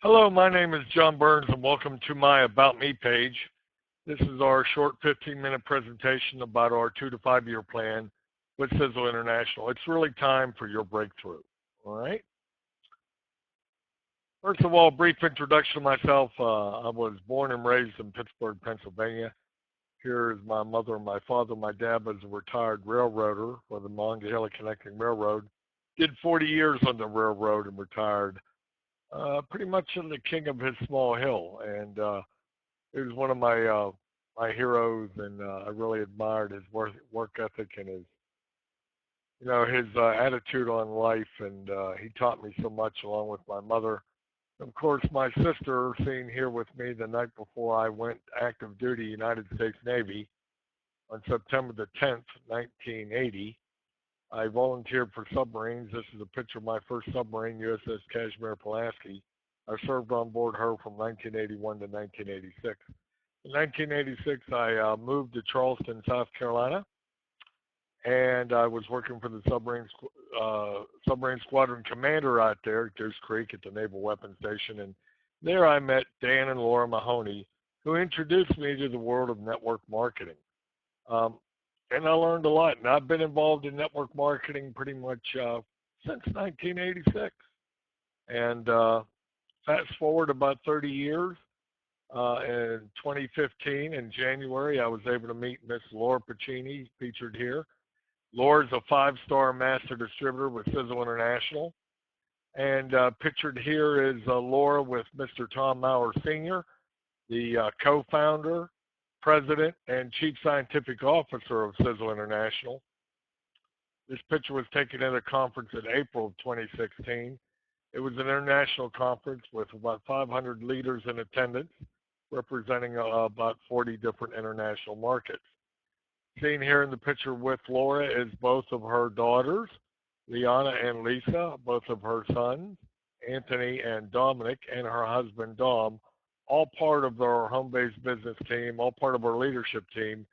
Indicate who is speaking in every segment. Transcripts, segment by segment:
Speaker 1: Hello, my name is John Burns and welcome to my About Me page. This is our short 15-minute presentation about our 2 to 5 year plan with Sizzle International. It's really time for your breakthrough, all right? First of all, brief introduction to myself. I was born and raised in Pittsburgh, Pennsylvania. Here is my mother and my father. My dad was a retired railroader for the Monongahela Connecting Railroad. Did 40 years on the railroad and retired. Pretty much the king of his small hill, and he was one of my heroes, and I really admired his work ethic and his attitude on life, and he taught me so much along with my mother. Of course, my sister, seen here with me the night before I went active duty United States Navy on September the 10th, 1980. I volunteered for submarines. This is a picture of my first submarine, USS Kazimierz Pulaski. I served on board her from 1981 to 1986. In 1986, I moved to Charleston, South Carolina, and I was working for the submarine squadron commander out there at Goose Creek at the Naval Weapons Station. And there I met Dan and Laura Mahoney, who introduced me to the world of network marketing. And I learned a lot, and I've been involved in network marketing pretty much since 1986. And fast forward about 30 years, in 2015, in January, I was able to meet Miss Laura Pacini, featured here. Laura's a 5-star master distributor with Sizzle International. And pictured here is Laura with Mr. Tom Maurer Sr., the co-founder, President, and Chief Scientific Officer of Sizzle International. This picture was taken at a conference in April of 2016. It was an international conference with about 500 leaders in attendance, representing about 40 different international markets. Seen here in the picture with Laura is both of her daughters, Liana and Lisa, both of her sons, Anthony and Dominic, and her husband, Dom, all part of our home-based business team, all part of our leadership team.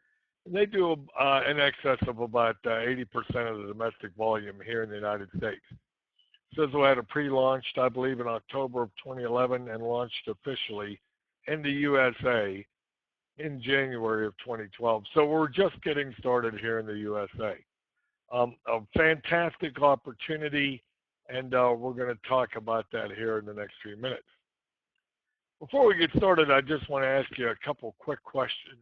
Speaker 1: And they do in excess of about 80% of the domestic volume here in the United States. Sizzle had a pre-launched, I believe, in October of 2011 and launched officially in the USA in January of 2012. So we're just getting started here in the USA. A fantastic opportunity, and we're going to talk about that here in the next few minutes. Before we get started, I just want to ask you a couple quick questions.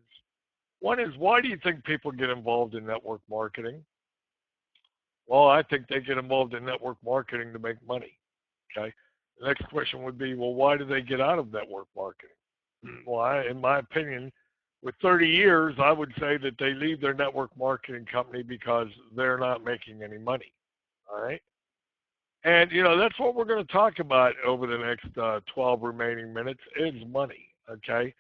Speaker 1: One is, why do you think people get involved in network marketing? Well, I think they get involved in network marketing to make money, okay? The next question would be, well, why do they get out of network marketing? Well, in my opinion, with 30 years, I would say that they leave their network marketing company because they're not making any money, all right? And, that's what we're going to talk about over the next 12 remaining minutes is money, okay?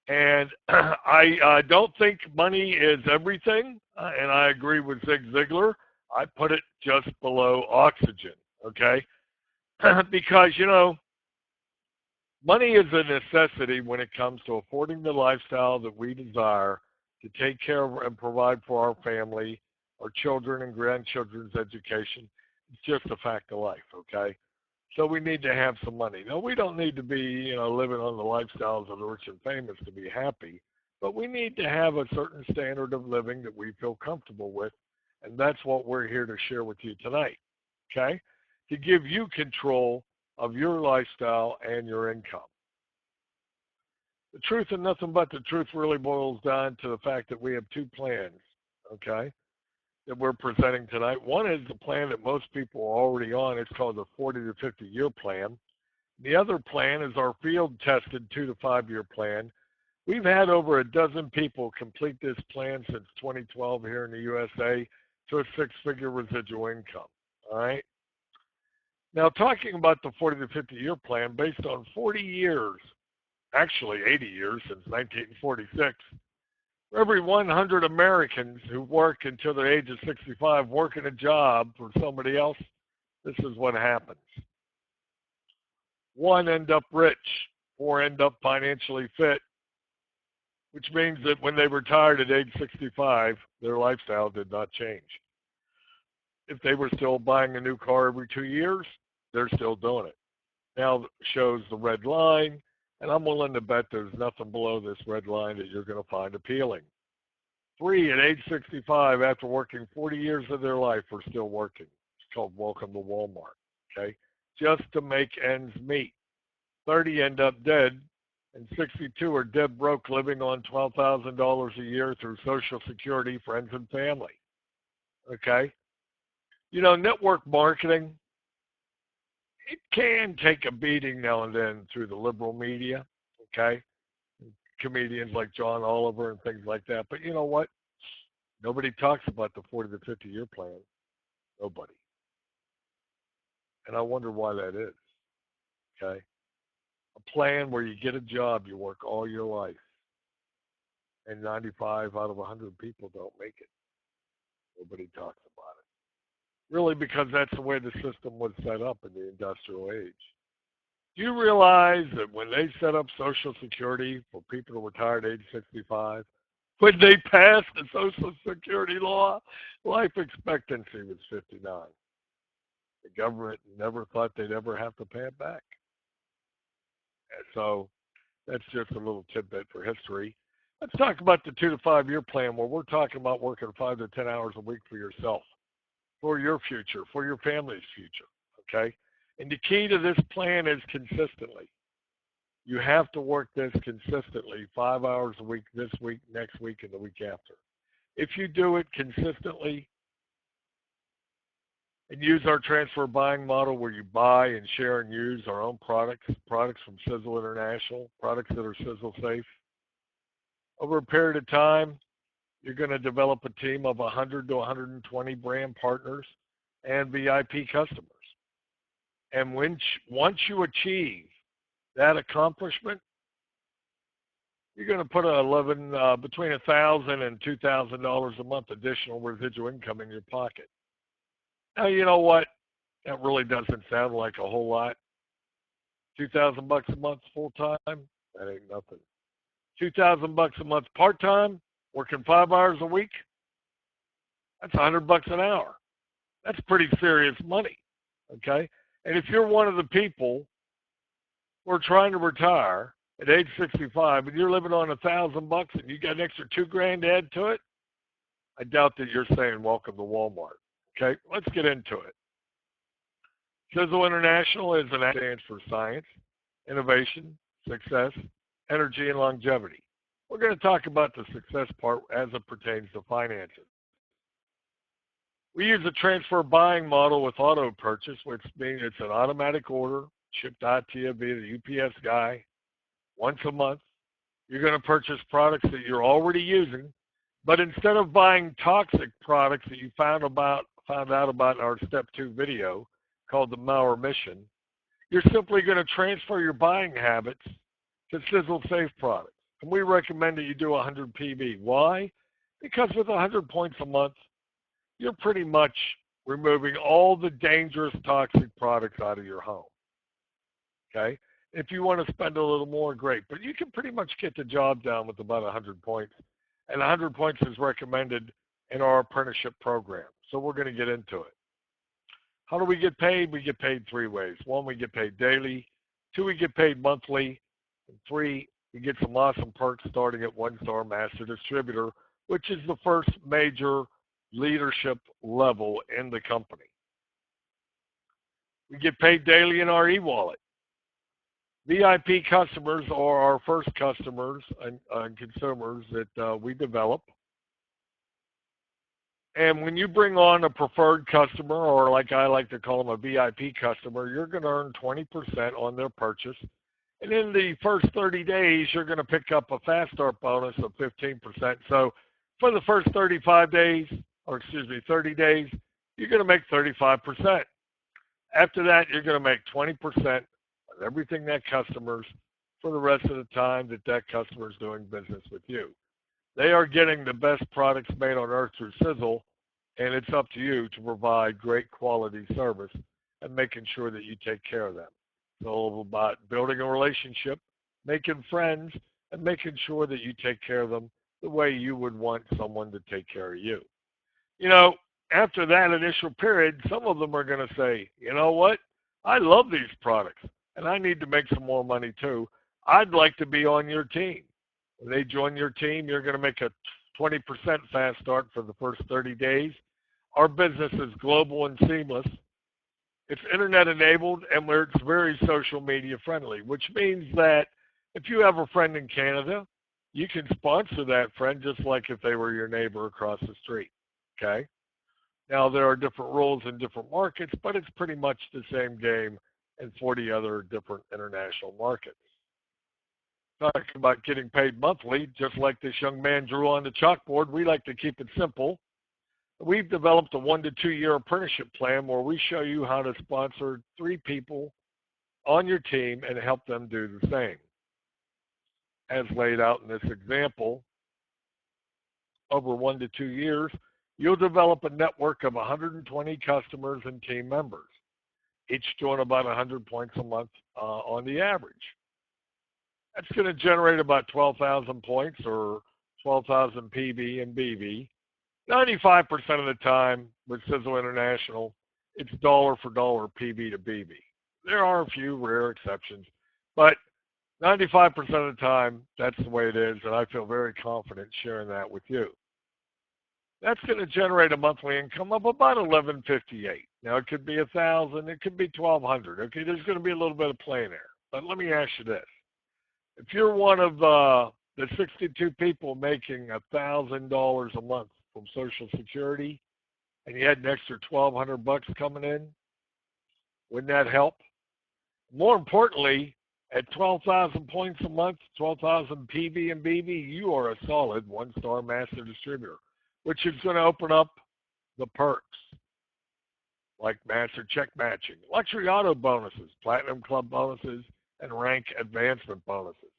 Speaker 1: And I don't think money is everything, and I agree with Zig Ziglar. I put it just below oxygen, okay? Because, money is a necessity when it comes to affording the lifestyle that we desire to take care of and provide for our family, our children and grandchildren's education. It's just a fact of life, okay? So we need to have some money. Now, we don't need to be, living on the lifestyles of the rich and famous to be happy, but we need to have a certain standard of living that we feel comfortable with, and that's what we're here to share with you tonight, okay? To give you control of your lifestyle and your income. The truth and nothing but the truth really boils down to the fact that we have two plans, okay, that we're presenting tonight. One is the plan that most people are already on. It's called the 40 to 50 year plan. The other plan is our field tested 2 to 5 year plan. We've had over a dozen people complete this plan since 2012 here in the USA to a 6-figure residual income, all right? Now, talking about the 40 to 50 year plan, based on 40 years, actually 80 years since 1946, for every 100 Americans who work until the age of 65 working a job for somebody else, this is what happens. 1 end up rich, 4 end up financially fit, which means that when they retired at age 65, their lifestyle did not change. If they were still buying a new car every 2 years, they're still doing it. now shows the red line, and I'm willing to bet there's nothing below this red line that you're going to find appealing. 3, at age 65, after working 40 years of their life, are still working. It's called Welcome to Walmart, okay? Just to make ends meet. 30 end up dead, and 62 are dead broke, living on $12,000 a year through Social Security, friends, and family, okay? You know, network marketing, it can take a beating now and then through the liberal media, okay? Comedians like John Oliver and things like that. But you know what? Nobody talks about the 40 to 50 year plan. Nobody. And I wonder why that is, okay? A plan where you get a job, you work all your life, and 95 out of 100 people don't make it. Nobody talks about it. Really, because that's the way the system was set up in the industrial age. Do you realize that when they set up Social Security for people to retire at age 65, when they passed the Social Security law, life expectancy was 59. The government never thought they'd ever have to pay it back. And so that's just a little tidbit for history. Let's talk about the 2 to 5 year plan, where we're talking about working 5 to 10 hours a week for yourself, for your future, for your family's future, okay? And the key to this plan is consistently. You have to work this consistently, 5 hours a week, this week, next week, and the week after. If you do it consistently and use our transfer buying model where you buy and share and use our own products from Sizzle International, products that are Sizzle safe, over a period of time, you're going to develop a team of 100 to 120 brand partners and VIP customers. And once you achieve that accomplishment, you're going to put between $1,000 and $2,000 a month additional residual income in your pocket. Now, you know what? That really doesn't sound like a whole lot. $2,000 a month full time, that ain't nothing. $2,000 a month part time, working 5 hours a week, that's $100 an hour. That's pretty serious money, okay? And if you're one of the people who are trying to retire at age 65 and you're living on $1,000 and you got an extra $2,000 to add to it, I doubt that you're saying welcome to Walmart. Okay, let's get into it. Sizzle International is an stands for science, innovation, success, energy, and longevity. We're going to talk about the success part as it pertains to finances. We use a transfer buying model with auto purchase, which means it's an automatic order shipped out to you via the UPS guy once a month. You're going to purchase products that you're already using, but instead of buying toxic products that you found out about in our Step 2 video called the Maurer Mission, you're simply going to transfer your buying habits to Sizzle Safe products. And we recommend that you do 100 PV. Why? Because with 100 points a month, you're pretty much removing all the dangerous toxic products out of your home. Okay? If you want to spend a little more, great. But you can pretty much get the job done with about 100 points. And 100 points is recommended in our apprenticeship program. So we're going to get into it. How do we get paid? We get paid 3 ways. 1, we get paid daily. 2, we get paid monthly. And 3, we get some awesome perks starting at 1-star master distributor, which is the first major leadership level in the company. We get paid daily in our e-wallet. VIP customers are our first customers and consumers that we develop. And when you bring on a preferred customer, or like I like to call them a VIP customer, you're going to earn 20% on their purchase. And in the first 30 days, you're going to pick up a fast start bonus of 15%. So for the first 30 days, you're going to make 35%. After that, you're going to make 20% on everything that customers for the rest of the time that customer is doing business with you. They are getting the best products made on earth through Sizzle, and it's up to you to provide great quality service and making sure that you take care of them. It's all about building a relationship, making friends, and making sure that you take care of them the way you would want someone to take care of you. You know, after that initial period, some of them are going to say, you know what? I love these products. and I need to make some more money too. I'd like to be on your team. When they join your team, you're going to make a 20% fast start for the first 30 days. Our business is global and seamless. It's internet enabled, and it's very social media friendly, which means that if you have a friend in Canada, you can sponsor that friend just like if they were your neighbor across the street. Okay? Now, there are different rules in different markets, but it's pretty much the same game in 40 other different international markets. Talking about getting paid monthly, just like this young man drew on the chalkboard, we like to keep it simple. We've developed a 1 to 2 year apprenticeship plan where we show you how to sponsor 3 people on your team and help them do the same. As laid out in this example, over 1 to 2 years, you'll develop a network of 120 customers and team members, each doing about 100 points a month on the average. That's going to generate about 12,000 points or 12,000 PV and BV. 95% of the time with Sizzle International, it's dollar for dollar PV to BV. There are a few rare exceptions, but 95% of the time, that's the way it is, and I feel very confident sharing that with you. That's going to generate a monthly income of about $11.58. Now, it could be 1,000, it could be 1,200. Okay, there's going to be a little bit of play in there. But let me ask you this. If you're one of the 62 people making $1,000 a month from Social Security, and you had an extra $1,200 coming in, wouldn't that help? More importantly, at 12,000 points a month, 12,000 PV and BV, you are a solid one-star master distributor, which is going to open up the perks like master check matching, luxury auto bonuses, platinum club bonuses, and rank advancement bonuses.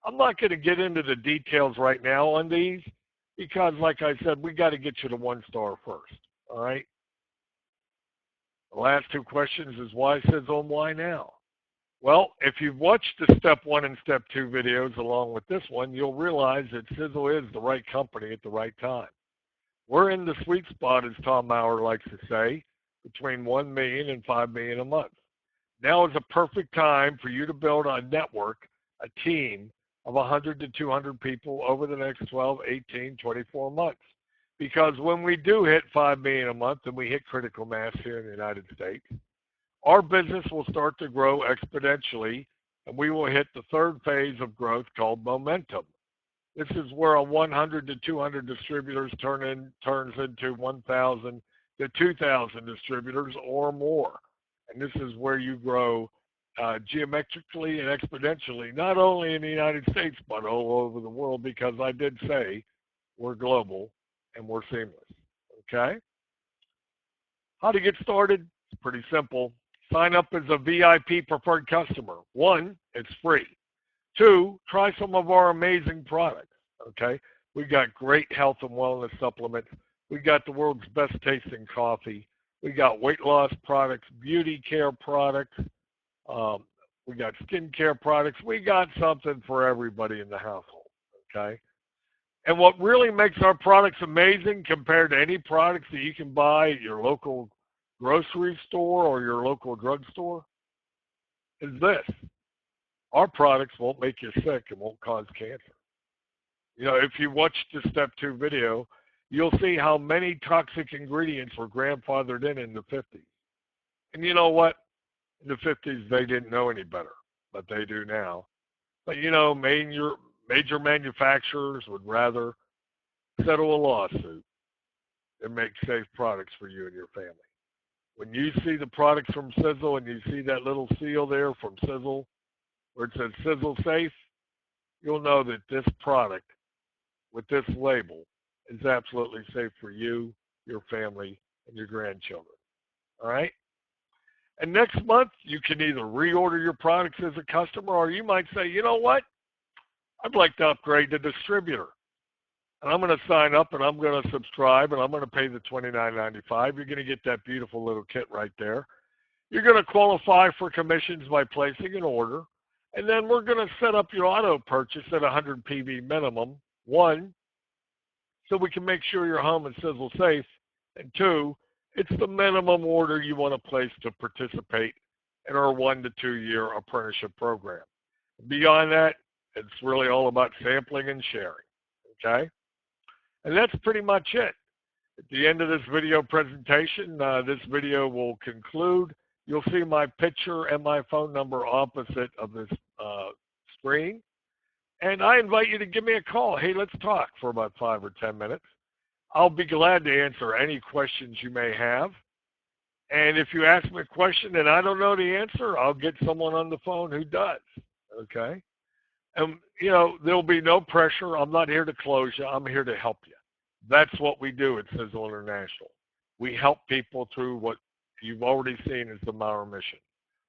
Speaker 1: I'm not going to get into the details right now on these because, like I said, we got to get you to 1-star first, all right? The last 2 questions is why Sizzle and why now? Well, if you've watched the Step 1 and Step 2 videos along with this one, you'll realize that Sizzle is the right company at the right time. We're in the sweet spot, as Tom Maurer likes to say, between $1 million and $5 million a month. Now is a perfect time for you to build a network, a team of 100 to 200 people over the next 12, 18, 24 months. Because when we do hit $5 million a month and we hit critical mass here in the United States, our business will start to grow exponentially, and we will hit the 3rd phase of growth called momentum. This is where a 100 to 200 distributors turns into 1,000 to 2,000 distributors or more. And this is where you grow geometrically and exponentially, not only in the United States, but all over the world, because I did say we're global and we're seamless, okay? How to get started? It's pretty simple. Sign up as a VIP preferred customer. 1, it's free. 2, try some of our amazing products, okay? We got great health and wellness supplements. We got the world's best tasting coffee. We got weight loss products, beauty care products. We got skincare products. We got something for everybody in the household, okay? And what really makes our products amazing compared to any products that you can buy at your local grocery store or your local drugstore is this. Our products won't make you sick and won't cause cancer. You know, if you watch the Step 2 video, you'll see how many toxic ingredients were grandfathered in the 50s. And you know what? In the 50s, they didn't know any better, but they do now. But, you know, major manufacturers would rather settle a lawsuit than make safe products for you and your family. When you see the products from Sizzle and you see that little seal there from Sizzle where it says Sizzle Safe, you'll know that this product with this label is absolutely safe for you, your family, and your grandchildren. All right? And next month, you can either reorder your products as a customer, or you might say, you know what? I'd like to upgrade to distributor. And I'm going to sign up and I'm going to subscribe and I'm going to pay the $29.95. You're going to get that beautiful little kit right there. You're going to qualify for commissions by placing an order. And then we're going to set up your auto purchase at 100 PV minimum. 1, so we can make sure your home is Sizzle safe. And 2, it's the minimum order you want to place to participate in our 1 to 2 year apprenticeship program. Beyond that, it's really all about sampling and sharing. Okay? And that's pretty much it. At the end of this video presentation, this video will conclude. You'll see my picture and my phone number opposite of this screen. And I invite you to give me a call. Hey, let's talk for about 5 or 10 minutes. I'll be glad to answer any questions you may have. And if you ask me a question and I don't know the answer, I'll get someone on the phone who does. Okay? And, you know, there'll be no pressure. I'm not here to close you. I'm here to help you. That's what we do at Sizzle International. We help people through what you've already seen as the Maurer mission.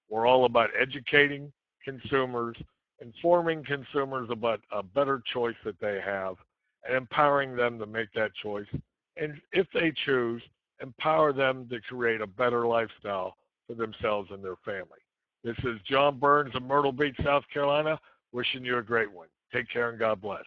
Speaker 1: We're all about educating consumers, informing consumers about a better choice that they have, and empowering them to make that choice. And if they choose, empower them to create a better lifestyle for themselves and their family. This is John Burns of Myrtle Beach, South Carolina, wishing you a great one. Take care and God bless.